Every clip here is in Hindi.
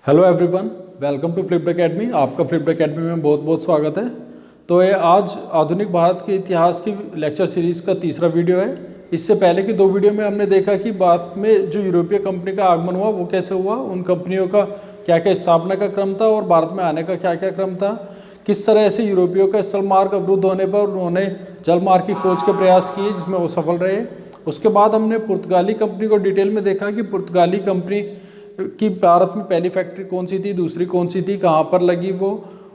Hello everyone, welcome to Flipped Academy. आपका फ्लिप्ड एकेडमी में बहुत बहुत स्वागत है। तो ये आज आधुनिक भारत के इतिहास की लेक्चर सीरीज़ का तीसरा वीडियो है। इससे पहले की दो वीडियो में हमने देखा कि भारत में जो यूरोपीय कंपनी का आगमन हुआ वो कैसे हुआ, उन कंपनियों का क्या क्या स्थापना का क्रम था और भारत में आने का क्या क्या क्रम था, किस तरह से यूरोपियों का स्थल मार्ग अवरुद्ध होने पर उन्होंने जल मार्ग की खोज के प्रयास किए जिसमें वो सफल रहे। उसके बाद हमने पुर्तगाली कंपनी को डिटेल में देखा कि पुर्तगाली कंपनी कि भारत में पहली फैक्ट्री कौन सी थी, दूसरी कौन सी थी, कहाँ पर लगी वो,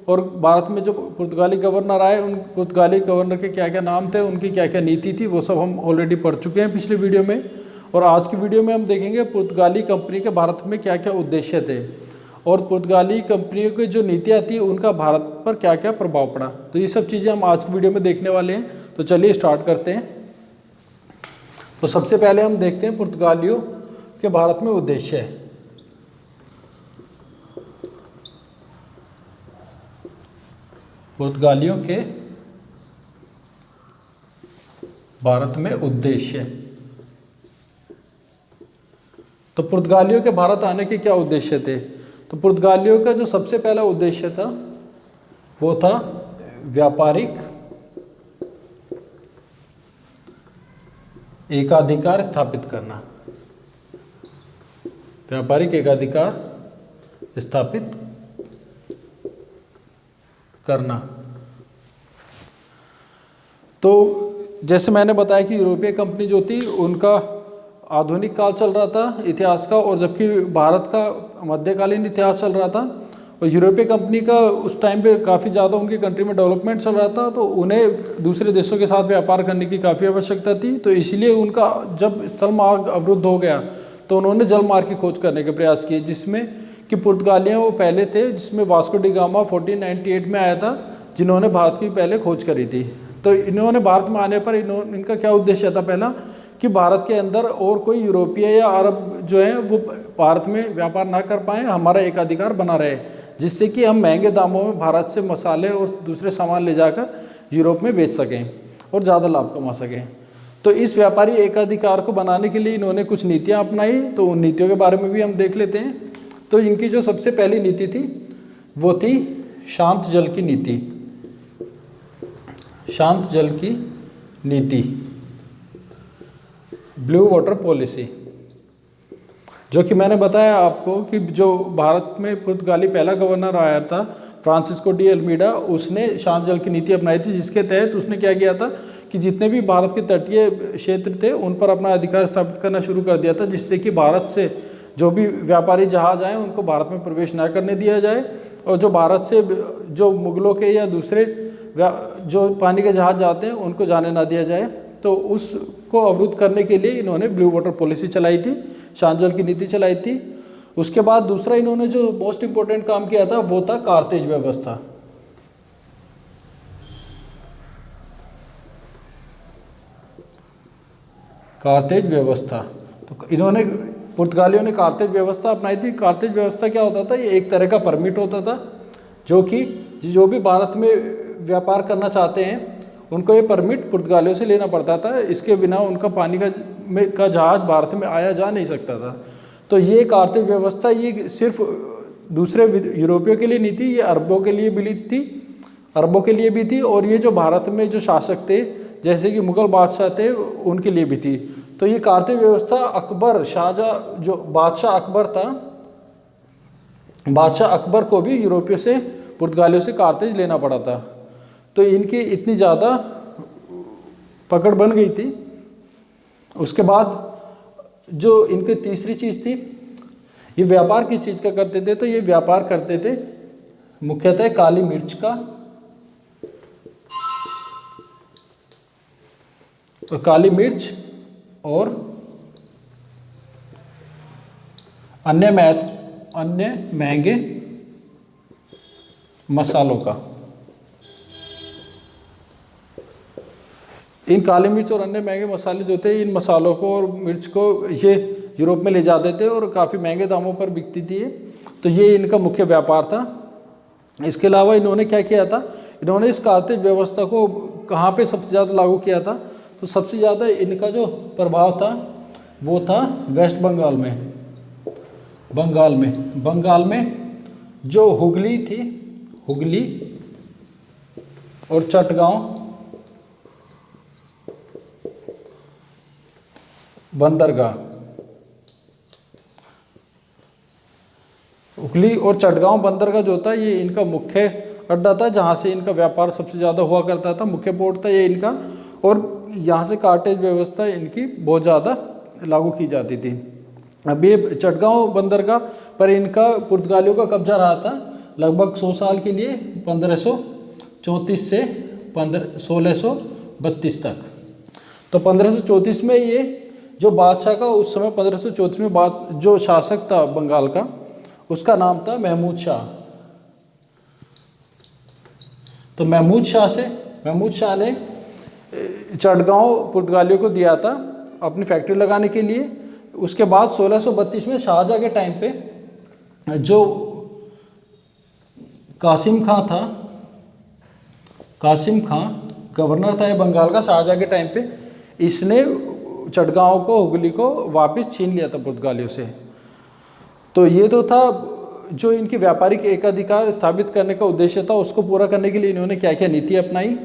और भारत में जो पुर्तगाली गवर्नर आए उन पुर्तगाली गवर्नर के क्या क्या नाम थे, उनकी क्या क्या नीति थी, वो सब हम ऑलरेडी पढ़ चुके हैं पिछले वीडियो में। और आज की वीडियो में हम देखेंगे पुर्तगाली कंपनी के भारत में क्या क्या उद्देश्य थे और पुर्तगाली कंपनियों की जो नीतियाँ थी उनका भारत पर क्या क्या प्रभाव पड़ा। तो ये सब चीज़ें हम आज की वीडियो में देखने वाले हैं। तो चलिए स्टार्ट करते हैं। तो सबसे पहले हम देखते हैं पुर्तगालियों के भारत में उद्देश्य है। पुर्तगालियों के भारत में उद्देश्य। तो पुर्तगालियों के भारत आने के क्या उद्देश्य थे? तो पुर्तगालियों का जो सबसे पहला उद्देश्य था वो था व्यापारिक एकाधिकार स्थापित करना। व्यापारिक एकाधिकार स्थापित करना। तो जैसे मैंने बताया कि यूरोपीय कंपनी जो थी उनका आधुनिक काल चल रहा था इतिहास का, और जबकि भारत का मध्यकालीन इतिहास चल रहा था। और यूरोपीय कंपनी का उस टाइम पे काफ़ी ज़्यादा उनकी कंट्री में डेवलपमेंट चल रहा था, तो उन्हें दूसरे देशों के साथ व्यापार करने की काफ़ी आवश्यकता थी। तो इसलिए उनका जब स्थल मार्ग अवरुद्ध हो गया तो उन्होंने जल मार्ग की खोज करने के प्रयास किए, जिसमें कि पुर्तगालियाँ वो पहले थे, जिसमें वास्को डी गामा 1498 में आया था, जिन्होंने भारत की पहले खोज करी थी। तो इन्होंने भारत में आने पर इनका क्या उद्देश्य था? पहला कि भारत के अंदर और कोई यूरोपीय या अरब जो है वो भारत में व्यापार ना कर पाएँ, हमारा एकाधिकार बना रहे, जिससे कि हम महंगे दामों में भारत से मसाले और दूसरे सामान ले जाकर यूरोप में बेच सकें और ज़्यादा लाभ कमा सकें। तो इस व्यापारी एकाधिकार को बनाने के लिए इन्होंने कुछ नीतियाँ अपनाई, तो उन नीतियों के बारे में भी हम देख लेते हैं। तो इनकी जो सबसे पहली नीति थी वो थी शांत जल की नीति। शांत जल की नीति, ब्लू वाटर पॉलिसी, जो कि मैंने बताया आपको कि जो भारत में पुर्तगाली पहला गवर्नर आया था फ्रांसिस्को डी अल्मीडा, उसने शांत जल की नीति अपनाई थी, जिसके तहत उसने क्या किया था कि जितने भी भारत के तटीय क्षेत्र थे उन पर अपना अधिकार स्थापित करना शुरू कर दिया था, जिससे कि भारत से जो भी व्यापारी जहाज आए उनको भारत में प्रवेश न करने दिया जाए, और जो भारत से जो मुगलों के या दूसरे जो पानी के जहाज जाते हैं उनको जाने ना दिया जाए। तो उसको अवरुद्ध करने के लिए इन्होंने ब्लू वाटर पॉलिसी चलाई थी, शांत जल की नीति चलाई थी। उसके बाद दूसरा इन्होंने जो मोस्ट इम्पोर्टेंट काम किया था वो था कारतेज व्यवस्था। कारतेज व्यवस्था, तो इन्होंने पुर्तगालियों ने कारतेज व्यवस्था अपनाई थी। कारतेज व्यवस्था क्या होता था? ये एक तरह का परमिट होता था, जो कि जो भी भारत में व्यापार करना चाहते हैं उनको ये परमिट पुर्तगालियों से लेना पड़ता था। इसके बिना उनका पानी का जहाज भारत में आया जा नहीं सकता था। तो ये कारतेज व्यवस्था ये सिर्फ दूसरे यूरोपियों के लिए नहीं थी, ये अरबों के लिए भी थी, अरबों के लिए भी थी, और ये जो भारत में जो शासक थे जैसे कि मुगल बादशाह थे उनके लिए भी थी। तो ये कारतेज व्यवस्था अकबर शाहजहाँ जो बादशाह अकबर था, बादशाह अकबर को भी यूरोपियों से पुर्तगालियों से कारतेज लेना पड़ा था। तो इनकी इतनी ज़्यादा पकड़ बन गई थी। उसके बाद जो इनकी तीसरी चीज़ थी, ये व्यापार किस चीज़ का करते थे? तो ये व्यापार करते थे मुख्यतः काली मिर्च का, तो काली मिर्च और अन्य महंगे मसालों का। इन काली मिर्च और अन्य महंगे मसाले जो थे, इन मसालों को और मिर्च को ये यूरोप में ले जाते थे और काफ़ी महंगे दामों पर बिकती थी। तो ये इनका मुख्य व्यापार था। इसके अलावा इन्होंने क्या किया था? इन्होंने इस कारतेज व्यवस्था को कहाँ पे सबसे ज़्यादा लागू किया था? तो सबसे ज़्यादा इनका जो प्रभाव था वो था वेस्ट बंगाल में। बंगाल में जो हुगली थी, हुगली और चटगांव बंदरगाह, हुगली और चटगांव बंदरगाह जो था ये इनका मुख्य अड्डा था, जहाँ से इनका व्यापार सबसे ज़्यादा हुआ करता था, मुख्य पोर्ट था ये इनका। और यहाँ से कार्टेज व्यवस्था इनकी बहुत ज़्यादा लागू की जाती थी। अब ये चटगांव बंदरगाह पर इनका पुर्तगालियों का कब्जा रहा था लगभग 100 साल के लिए, 1534 से 1632 तक। तो 1534 में ये जो बादशाह का उस समय 1534 में जो शासक था बंगाल का, उसका नाम था महमूद शाह। तो महमूद शाह ने चटगांव पुर्तगालियों को दिया था अपनी फैक्ट्री लगाने के लिए। उसके बाद 1632 में शाहजहाँ के टाइम पे जो कासिम खां गवर्नर था ये बंगाल का शाहजहाँ के टाइम पे, इसने चटगांव को, हुगली को वापस छीन लिया था पुर्तगालियों से। तो ये तो था जो इनकी व्यापारिक एकाधिकार स्थापित करने का उद्देश्य था, उसको पूरा करने के लिए इन्होंने क्या क्या नीति अपनाई।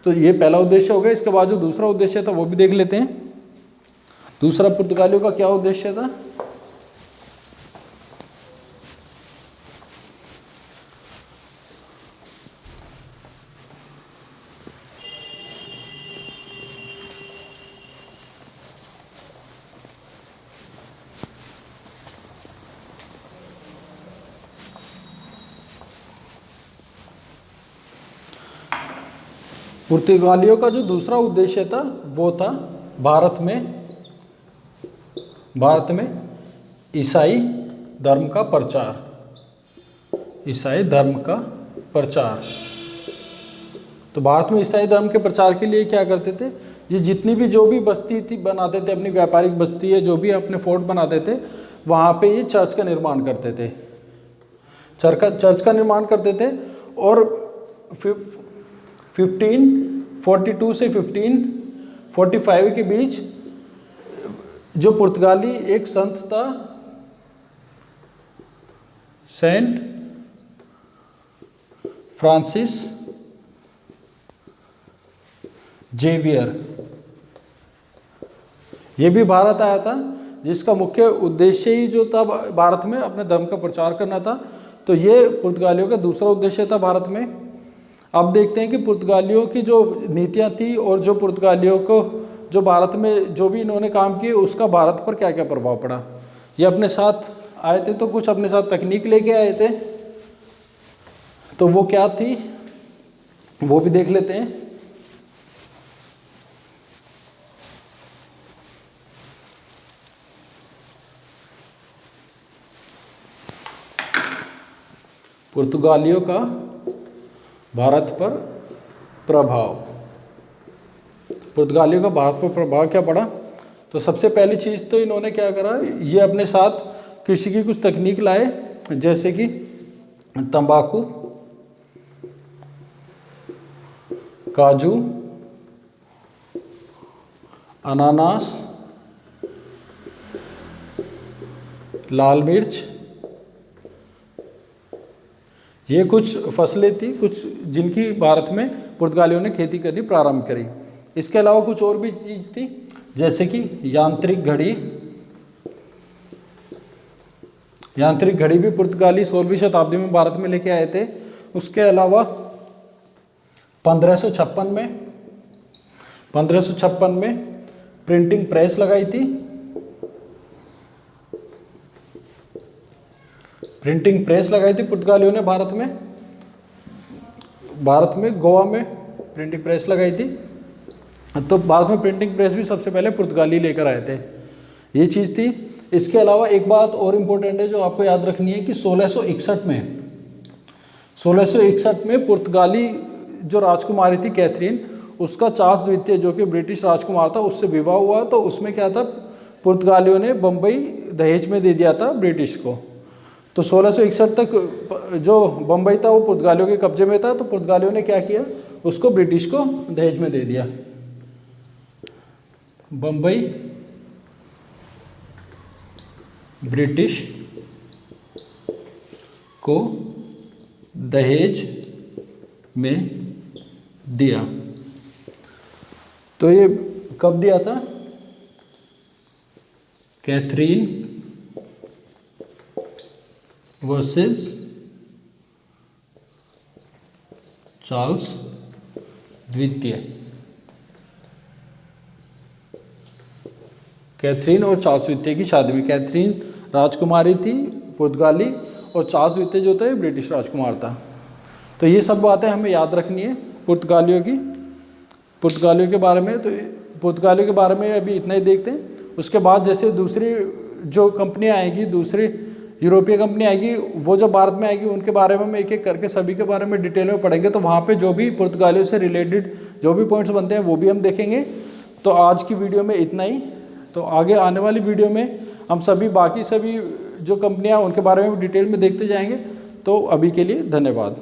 तो ये पहला उद्देश्य हो गया। इसके बाद जो दूसरा उद्देश्य था वो भी देख लेते हैं। दूसरा पुर्तगालियों का क्या उद्देश्य था? पुर्तगालियों का जो दूसरा उद्देश्य था वो था भारत में ईसाई धर्म का प्रचार। तो भारत में ईसाई धर्म के प्रचार के लिए क्या करते थे, ये जितनी भी जो भी बस्ती थी बनाते थे, अपनी व्यापारिक बस्ती है जो भी अपने फोर्ट बनाते थे, वहाँ पे ये चर्च का निर्माण करते थे। चर्च का निर्माण करते थे। और 1542 से 1545 के बीच जो पुर्तगाली एक संत था सेंट फ्रांसिस जेवियर, ये भी भारत आया था, जिसका मुख्य उद्देश्य ही जो था भारत में अपने धर्म का प्रचार करना था। तो ये पुर्तगालियों का दूसरा उद्देश्य था भारत में। अब देखते हैं कि पुर्तगालियों की जो नीतियाँ थी और जो पुर्तगालियों को जो भारत में जो भी इन्होंने काम किए उसका भारत पर क्या क्या प्रभाव पड़ा। ये अपने साथ आए थे तो कुछ अपने साथ तकनीक लेके आए थे, तो वो क्या थी वो भी देख लेते हैं। पुर्तगालियों का भारत पर प्रभाव, पुर्तगालियों का भारत पर प्रभाव क्या पड़ा। तो सबसे पहली चीज़ तो इन्होंने क्या करा, ये अपने साथ कृषि की कुछ तकनीक लाए, जैसे कि तंबाकू, काजू, अनानास, लाल मिर्च, ये कुछ फसलें थी कुछ जिनकी भारत में पुर्तगालियों ने खेती करनी प्रारंभ करी। इसके अलावा कुछ और भी चीज़ थी, जैसे कि यांत्रिक घड़ी भी पुर्तगाली 16वीं शताब्दी में भारत में लेके आए थे। उसके अलावा 1556 में प्रिंटिंग प्रेस लगाई थी। पुर्तगालियों ने भारत में गोवा में प्रिंटिंग प्रेस लगाई थी। तो भारत में प्रिंटिंग प्रेस भी सबसे पहले पुर्तगाली लेकर आए थे, ये चीज़ थी। इसके अलावा एक बात और इम्पोर्टेंट है जो आपको याद रखनी है कि 1661 में पुर्तगाली जो राजकुमारी थी कैथरीन, उसका चार्ल्स द्वितीय जो कि ब्रिटिश राजकुमार था उससे विवाह हुआ। तो उसमें क्या था, पुर्तगालियों ने बम्बई दहेज में दे दिया था ब्रिटिश को। तो 1661 तक जो बम्बई था वो पुर्तगालियों के कब्जे में था। तो पुर्तगालियों ने क्या किया, उसको ब्रिटिश को दहेज में दे दिया। बम्बई ब्रिटिश को दहेज में दिया। तो ये कब दिया था? कैथरीन वर्सेस चार्ल्स द्वितीय। कैथरीन और चार्ल्स द्वितीय की शादी में, कैथरीन राजकुमारी थी पुर्तगाली और चार्ल्स द्वितीय जो थे ब्रिटिश राजकुमार था। तो ये सब बातें हमें याद रखनी है पुर्तगालियों के बारे में। तो पुर्तगालियों के बारे में अभी इतना ही देखते हैं। उसके बाद जैसे दूसरी जो कंपनियां आएगी, दूसरी यूरोपीय कंपनी आएगी, वो जब भारत में आएगी उनके बारे में हम एक एक करके सभी के बारे में डिटेल में पढ़ेंगे। तो वहाँ पे जो भी पुर्तगालियों से रिलेटेड जो भी पॉइंट्स बनते हैं वो भी हम देखेंगे। तो आज की वीडियो में इतना ही। तो आगे आने वाली वीडियो में हम बाकी सभी जो कंपनियाँ उनके बारे में डिटेल में देखते जाएंगे। तो अभी के लिए धन्यवाद।